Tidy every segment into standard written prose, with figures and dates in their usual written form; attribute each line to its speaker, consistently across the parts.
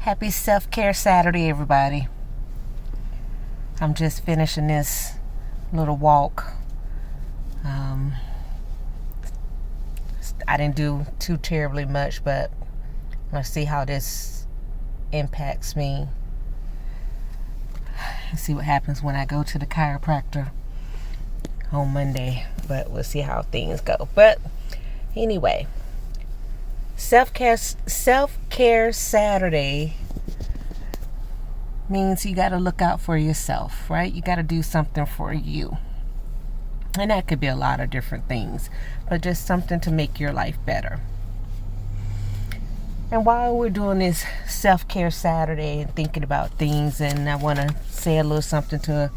Speaker 1: Happy Self-Care Saturday, everybody. I'm just finishing this little walk. I didn't do too terribly much, but let's see how this impacts me. Let's see what happens when I go to the chiropractor on Monday, but we'll see how things go. But anyway, self-care Saturday means you got to look out for yourself, right? You got to do something for you. And that could be a lot of different things, but just something to make your life better. And while we're doing this self-care Saturday and thinking about things, and I want to say a little something to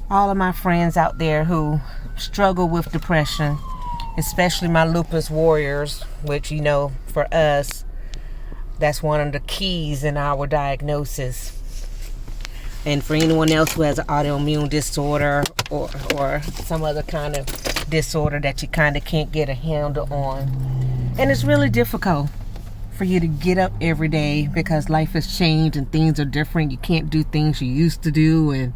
Speaker 1: all of my friends out there who struggle with depression, especially my lupus warriors, which, for us, that's one of the keys in our diagnosis. And for anyone else who has an autoimmune disorder or some other kind of disorder that you kind of can't get a handle on. And it's really difficult for you to get up every day because life has changed and things are different. You can't do things you used to do, and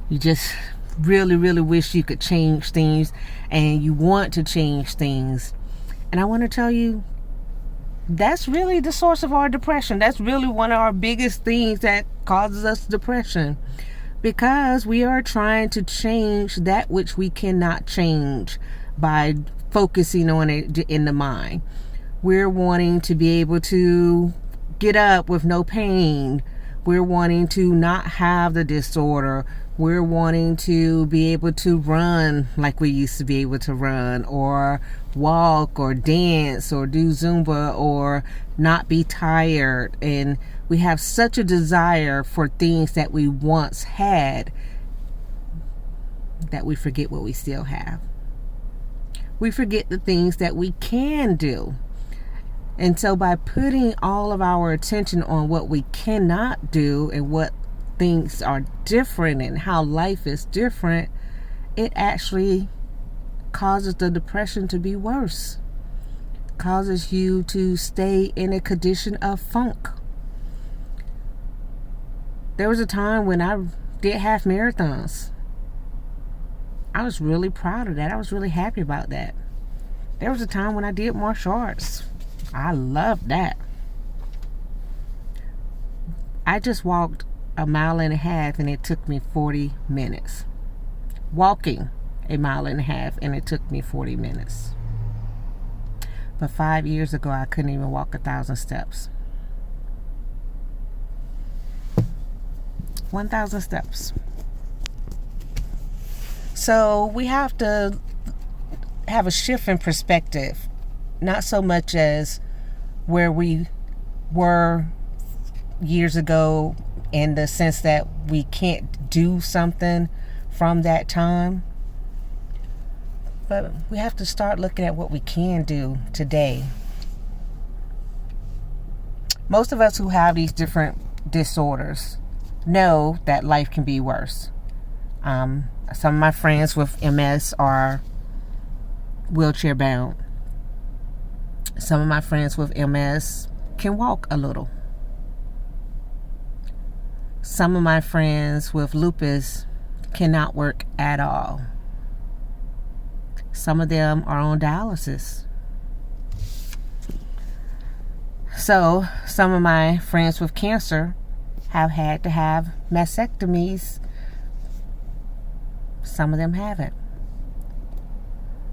Speaker 1: you just really, really wish you could change things, and you want to change things. And I want to tell you, that's really the source of our depression. That's really one of our biggest things that causes us depression, because we are trying to change that which we cannot change by focusing on it in the mind. We're wanting to be able to get up with no pain. We're wanting to not have the disorder. We're wanting to be able to run like we used to be able to run, or walk, or dance, or do Zumba, or not be tired. And we have such a desire for things that we once had that we forget what we still have. We forget the things that we can do. And so by putting all of our attention on what we cannot do and what things are different and how life is different, it actually causes the depression to be worse. Causes you to stay in a condition of funk. There was a time when I did half marathons. I was really proud of that. I was really happy about that. There was a time when I did martial arts. I loved that. I just walked a mile and a half and it took me 40 minutes. Walking a mile and a half and it took me 40 minutes. But 5 years ago, I couldn't even walk 1,000 steps. 1,000 steps. So we have to have a shift in perspective. Not so much as where we were years ago, in the sense that we can't do something from that time, but we have to start looking at what we can do today. Most of us who have these different disorders know that life can be worse. Some of my friends with MS are wheelchair bound. Some of my friends with MS can walk a little. Some of my friends with lupus cannot work at all. Some of them are on dialysis. So some of my friends with cancer have had to have mastectomies. Some of them haven't.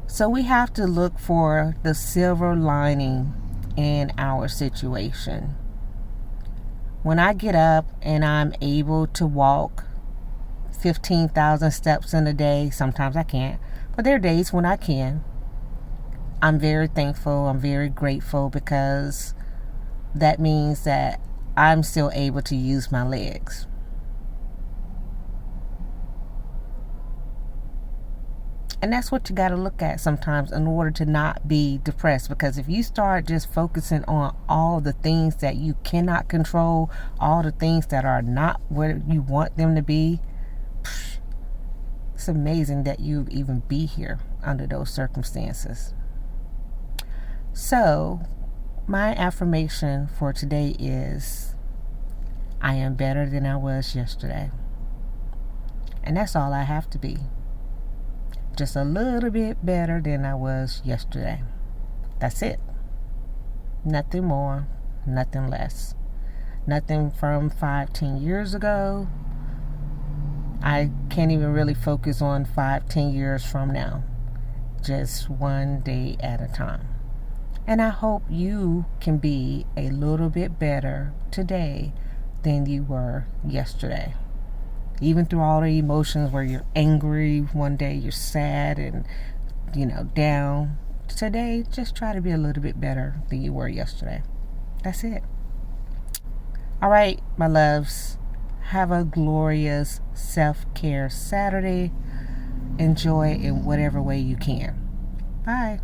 Speaker 1: So we have to look for the silver lining in our situation. When I get up and I'm able to walk 15,000 steps in a day, sometimes I can't, but there are days when I can. I'm very thankful. I'm very grateful, because that means that I'm still able to use my legs. And that's what you got to look at sometimes in order to not be depressed. Because if you start just focusing on all the things that you cannot control, all the things that are not where you want them to be, it's amazing that you'd even be here under those circumstances. So My affirmation for today is I am better than I was yesterday. And that's all I have to be. Just a little bit better than I was yesterday. That's it. Nothing more, nothing less. Nothing from 10 years ago. I can't even really focus on 10 years from now. Just one day at a time. And I hope you can be a little bit better today than you were yesterday. Even through all the emotions where you're angry one day, you're sad and, down. Today, just try to be a little bit better than you were yesterday. That's it. All right, my loves. Have a glorious self-care Saturday. Enjoy in whatever way you can. Bye.